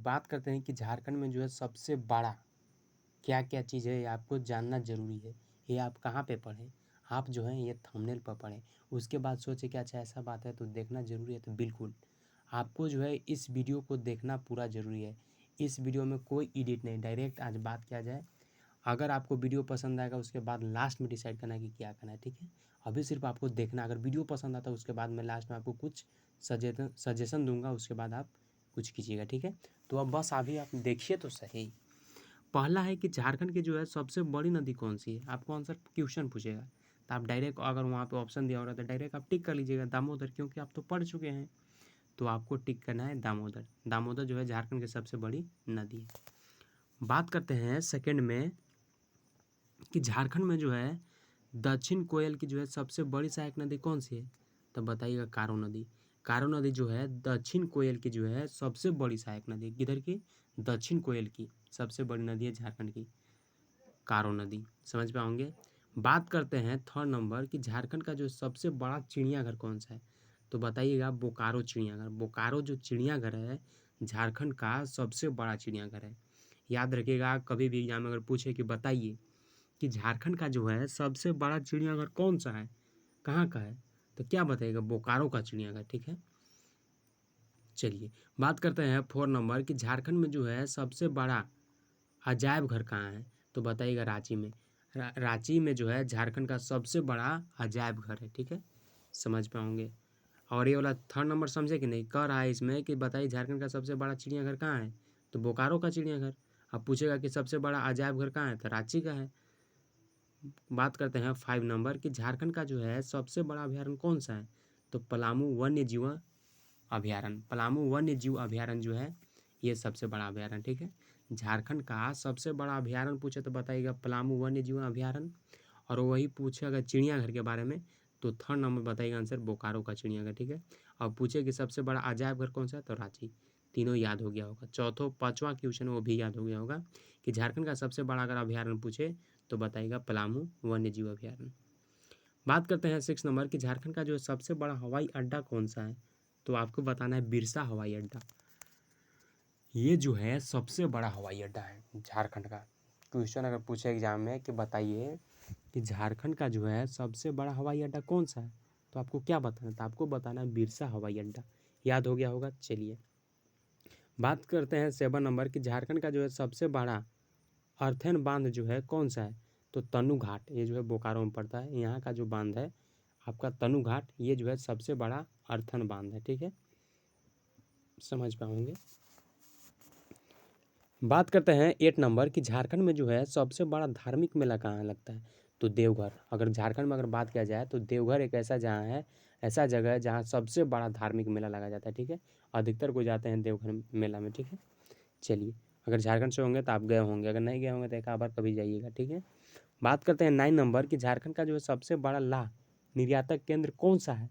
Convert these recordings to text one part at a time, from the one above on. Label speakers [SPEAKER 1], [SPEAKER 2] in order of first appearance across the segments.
[SPEAKER 1] बात करते हैं कि झारखंड में जो है सबसे बड़ा क्या क्या चीज़ है, ये आपको जानना ज़रूरी है। ये आप कहाँ पे पढ़ें? आप जो है ये थंबनेल पर पढ़ें। उसके बाद सोचे कि अच्छा ऐसा बात है तो देखना ज़रूरी है, तो बिल्कुल आपको जो है इस वीडियो को देखना पूरा ज़रूरी है। इस वीडियो में कोई एडिट नहीं, डायरेक्ट आज बात किया जाए। अगर आपको वीडियो पसंद आएगा उसके बाद लास्ट में डिसाइड करना है कि क्या करना है, ठीक है। अभी सिर्फ आपको देखना, अगर वीडियो पसंद आता है उसके बाद मैं लास्ट में आपको कुछ सजेशन दूंगा, उसके बाद आप कुछ कीजिएगा, ठीक है। तो अब बस अभी आप देखिए तो सही। पहला है कि झारखंड की जो है सबसे बड़ी नदी कौन सी है। आपको आंसर क्वेश्चन पूछेगा तो आप डायरेक्ट, अगर वहाँ पे ऑप्शन दिया हो रहा है तो डायरेक्ट आप टिक कर लीजिएगा दामोदर, क्योंकि आप तो पढ़ चुके हैं। तो आपको टिक करना है दामोदर। दामोदर जो है झारखंड की सबसे बड़ी नदी है। बात करते हैं सेकंड में कि झारखंड में जो है दक्षिण कोयल की जो है सबसे बड़ी सहायक नदी कौन सी है। तब बताइएगा कारो नदी। कारो नदी जो है दक्षिण कोयल की जो है सबसे बड़ी सहायक नदी, किधर की? दक्षिण कोयल की सबसे बड़ी नदी है झारखंड की कारो नदी। समझ पाओगे। बात करते हैं थर्ड नंबर कि झारखंड का जो सबसे बड़ा चिड़ियाघर कौन सा है। तो बताइएगा बोकारो चिड़ियाघर। बोकारो जो चिड़ियाघर है झारखंड का सबसे बड़ा चिड़ियाघर है। याद रखिएगा, कभी भी एग्जाम में अगर पूछे कि बताइए कि झारखंड का जो है सबसे बड़ा चिड़ियाघर कौन सा है, कहाँ का है, तो क्या बताइएगा? बोकारो का चिड़ियाघर, ठीक है। चलिए बात करते हैं फोर नंबर कि झारखंड में जो है सबसे बड़ा अजायब घर कहाँ है। तो बताइएगा रांची में। रांची में जो है झारखंड का सबसे बड़ा अजायब घर है, ठीक है। समझ पाओगे। और ये वाला थर्ड नंबर समझे कि नहीं, कह रहा है इसमें कि बताइए झारखंड का सबसे बड़ा चिड़ियाघर कहाँ है, तो बोकारो का चिड़ियाघर। अब पूछेगा कि सबसे बड़ा अजायब घर कहाँ है, तो रांची का है। बात करते हैं 5 नंबर कि झारखंड का जो है सबसे बड़ा अभ्यारण्य कौन सा है। तो पलामू वन्य जीव अभ्यारण्य। पलामू वन्य जीव अभ्यारण्य जो है ये सबसे बड़ा अभ्यारण्य, ठीक है। झारखंड का सबसे बड़ा अभ्यारण्य पूछे तो बताइएगा पलामू वन्य जीव अभ्यारण्य। और वही पूछे अगर चिड़ियाघर के बारे में तो थर्ड नंबर बताइएगा आंसर बोकारो का चिड़ियाघर, ठीक है। और पूछे कि सबसे बड़ा अजायब घर कौन सा है, तो रांची। तीनों याद हो गया होगा। चौथों पांचवा क्वेश्चन वो भी याद हो गया होगा कि झारखंड का सबसे बड़ा अगर अभ्यारण्य पूछे तो बताइएगा पलामू वन्य जीव अभ्यारण्य। बात करते हैं 6 नंबर कि झारखंड का जो सबसे बड़ा हवाई अड्डा कौन सा है। तो आपको बताना है बिरसा हवाई अड्डा। ये जो है सबसे बड़ा हवाई अड्डा है झारखंड का। क्वेश्चन अगर पूछे एग्जाम में कि बताइए कि झारखंड का जो है सबसे बड़ा हवाई अड्डा कौन सा है, तो आपको क्या बताना है, तो आपको बताना है बिरसा हवाई अड्डा। याद हो गया होगा। चलिए बात करते हैं 7 नंबर कि झारखंड का जो है सबसे बड़ा अर्थन बांध जो है कौन सा है। तो तनु घाट, ये जो है बोकारो में पड़ता है। यहाँ का जो बांध है आपका तनु घाट, ये जो है सबसे बड़ा अर्थन बांध है, ठीक है। समझ पाओगे। बात करते हैं 8 नंबर कि झारखंड में जो है सबसे बड़ा धार्मिक मेला कहाँ लगता है। तो देवघर। अगर झारखंड में अगर बात किया जाए तो देवघर एक ऐसा जहाँ है, ऐसा जगह है जहाँ सबसे बड़ा धार्मिक मेला लगा जाता है, ठीक है। अधिकतर को जाते हैं देवघर मेला में, ठीक है। चलिए अगर झारखंड से होंगे तो आप गए होंगे, अगर नहीं गए होंगे तो एक बार कभी जाइएगा, ठीक है। बात करते हैं 9 नंबर कि झारखंड का जो है सबसे बड़ा लाह निर्यातक केंद्र कौन सा है।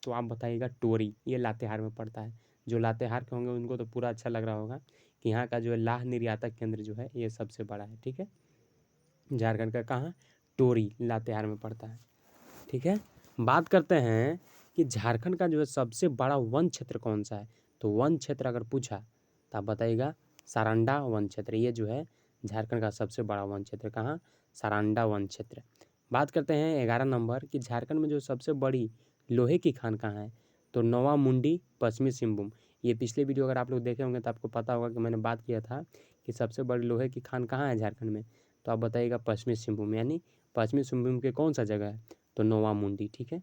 [SPEAKER 1] तो आप बताइएगा टोरी, ये लातेहार में पड़ता है। जो लातेहार के होंगे उनको तो पूरा अच्छा लग रहा होगा कि यहाँ का जो है लाह निर्यातक केंद्र जो है ये सबसे बड़ा है, ठीक है। झारखंड का कहाँ, टोरी लातेहार में पड़ता है, ठीक है। बात करते हैं कि झारखंड का जो है सबसे बड़ा वन क्षेत्र कौन सा है। तो वन क्षेत्र अगर पूछा तो आप बताइएगा सारंडा वन क्षेत्र। ये जो है झारखंड का सबसे बड़ा वन क्षेत्र कहाँ, सारंडा वन क्षेत्र। बात करते हैं 11 नंबर कि झारखंड में जो सबसे बड़ी लोहे की खान कहाँ है। तो नवा मुंडी पश्चिमी सिंहभूम। ये पिछले वीडियो अगर आप लोग देखे होंगे तो आपको पता होगा कि मैंने बात किया था कि सबसे बड़ी लोहे की खान कहाँ है झारखंड में। तो आप बताइएगा पश्चिमी सिंहभूम, यानी पश्चिमी सिंहभूम के कौन सा जगह है, तो नोवा मुंडी, ठीक है।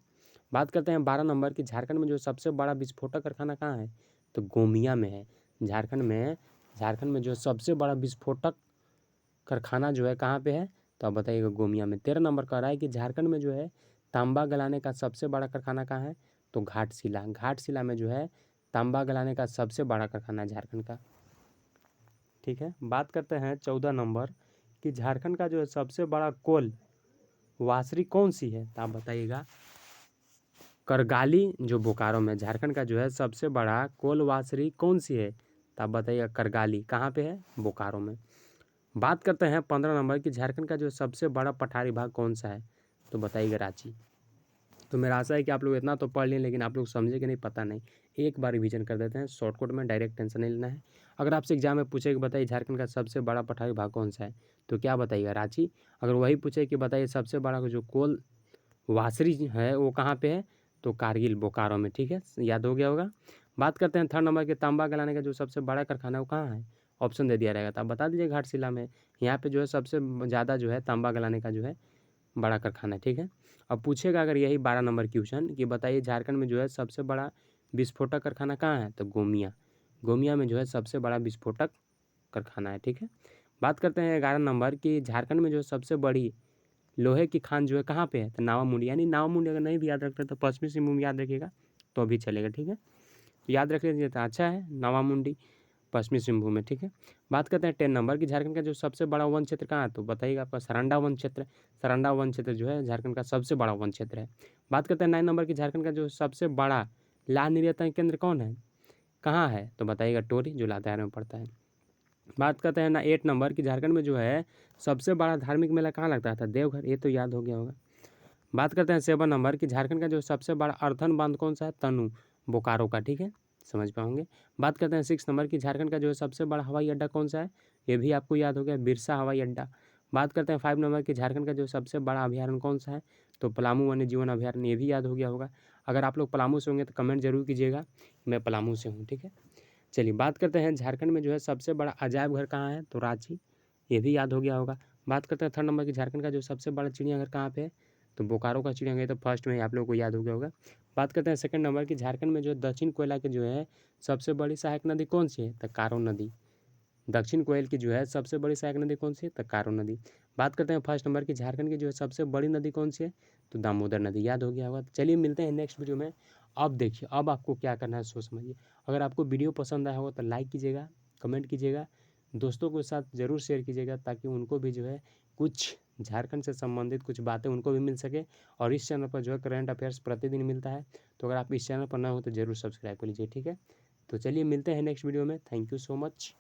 [SPEAKER 1] बात करते हैं 12 नंबर कि झारखंड में जो सबसे बड़ा विस्फोटक कारखाना कहाँ है। तो गोमिया में है। झारखंड में जो सबसे बड़ा विस्फोटक कारखाना जो है कहाँ पे है, तो आप बताइएगा गोमिया में। 13 नंबर कह रहा है कि झारखंड में जो है तांबा गलाने का सबसे बड़ा कारखाना कहाँ है। तो घाटशिला। घाटशिला में जो है तांबा गलाने का सबसे बड़ा कारखाना है झारखंड का, ठीक है। बात करते हैं 14 नंबर कि झारखंड का जो है सबसे बड़ा कोल वासरी कौन सी है। तो आप बताइएगा करगाली, जो बोकारो में। झारखंड का जो है सबसे बड़ा कोल वासरी कौन सी है, तो आप बताइएगा करगाली, कहाँ पे है, बोकारो में। बात करते हैं 15 नंबर कि झारखंड का जो सबसे बड़ा पठारी भाग कौन सा है, तो बताइएगा रांची। तो मेरा आशा है कि आप लोग इतना तो पढ़ लें, लेकिन आप लोग समझे कि नहीं पता नहीं। एक बार रिवीजन कर देते हैं शॉर्टकट में, डायरेक्ट टेंशन नहीं लेना है। अगर आपसे एग्जाम में पूछे कि बताइए झारखंड का सबसे बड़ा पठारी भाग कौन सा है, तो क्या बताइएगा? रांची। अगर वही पूछे कि बताइए सबसे बड़ा जो कोल वासरी है वो कहाँ पे है, तो कारगिल बोकारो में, ठीक है, याद हो गया होगा। बात करते हैं थर्ड नंबर के, तांबा गलाने का जो सबसे बड़ा कारखाना है वो कहाँ है? ऑप्शन दे दिया रहेगा, तो आप बता दीजिए घाटशिला में। यहाँ पे जो है सबसे ज़्यादा जो है तांबा गलाने का जो है बड़ा कारखाना है, ठीक है। अब पूछेगा अगर यही 12 नंबर क्वेश्चन कि बताइए झारखंड में जो है सबसे बड़ा विस्फोटक कारखाना कहाँ है, तो गोमिया। गोमिया में जो है सबसे बड़ा विस्फोटक कारखाना है, ठीक है। बात करते हैं 11 नंबर की, झारखंड में जो है सबसे बड़ी लोहे की खान जो है कहाँ पे है, तो नावामुंडी। यानी नावामुंडी अगर नहीं भी याद रखते तो पश्चिमी सिंहभूम याद रखिएगा तो भी चलेगा, ठीक है। तो याद रख लीजिए तो अच्छा है, नावामुंडी पश्चिमी सिंहभूम में, ठीक है। बात करते हैं 10 नंबर की, झारखंड का जो सबसे बड़ा वन क्षेत्र कहाँ है, तो बताइएगा आपका सरंडा वन क्षेत्र। सरंडा वन क्षेत्र जो है झारखंड का सबसे बड़ा वन क्षेत्र है। बात करते हैं 9 नंबर की, झारखंड का जो सबसे बड़ा लाल निर्यातन केंद्र कौन है, कहाँ है, तो बताइएगा टोरी, जो लातेहार में पड़ता है। बात करते हैं ना 8 नंबर की, झारखंड में जो है सबसे बड़ा धार्मिक मेला कहाँ लगता था, देवघर, ये तो याद हो गया होगा। बात करते हैं 7 नंबर की, झारखंड का जो सबसे बड़ा अर्थन बांध कौन सा है, तनु, बोकारो का, ठीक है, समझ पाओगे। बात करते हैं 6 नंबर की, झारखंड का जो है सबसे बड़ा हवाई अड्डा कौन सा है, ये भी आपको याद हो गया, बिरसा हवाई अड्डा। बात करते हैं 5 नंबर की, झारखंड का जो सबसे बड़ा अभ्यारण्य कौन सा है, तो पलामू वन्य जीवन अभ्यारण्य, ये भी याद हो गया होगा। अगर आप लोग पलामू से होंगे तो कमेंट जरूर कीजिएगा, मैं पलामू से हूँ, ठीक है। चलिए बात करते हैं झारखंड में जो है सबसे बड़ा अजायब घर कहाँ है, तो रांची, ये भी याद हो गया होगा। बात करते हैं 3rd नंबर की, झारखंड का जो सबसे बड़ा चिड़ियाघर कहाँ पे है, तो बोकारो का चिड़ियाघर, तो फर्स्ट में आप लोगों को याद हो गया होगा। बात करते हैं 2nd नंबर की, झारखंड में जो दक्षिण कोयला की जो है सबसे बड़ी सहायक नदी कौन सी है, तो कारो नदी। दक्षिण कोयल की जो है सबसे बड़ी सहायक नदी कौन सी है, तो कारो नदी। बात करते हैं 1st नंबर की, झारखंड की जो है सबसे बड़ी नदी कौन सी है, तो दामोदर नदी, याद हो गया होगा। तो चलिए मिलते हैं नेक्स्ट वीडियो में। अब देखिए अब आपको क्या करना है सोच समझिए। अगर आपको वीडियो पसंद आया हो तो लाइक कीजिएगा, कमेंट कीजिएगा, दोस्तों के साथ ज़रूर शेयर कीजिएगा, ताकि उनको भी जो है कुछ झारखंड से संबंधित कुछ बातें उनको भी मिल सके। और इस चैनल पर जो है करंट अफेयर्स प्रतिदिन मिलता है, तो अगर आप इस चैनल पर नए हो तो ज़रूर सब्सक्राइब कर लीजिए, ठीक है। तो चलिए मिलते हैं नेक्स्ट वीडियो में, थैंक यू सो मच।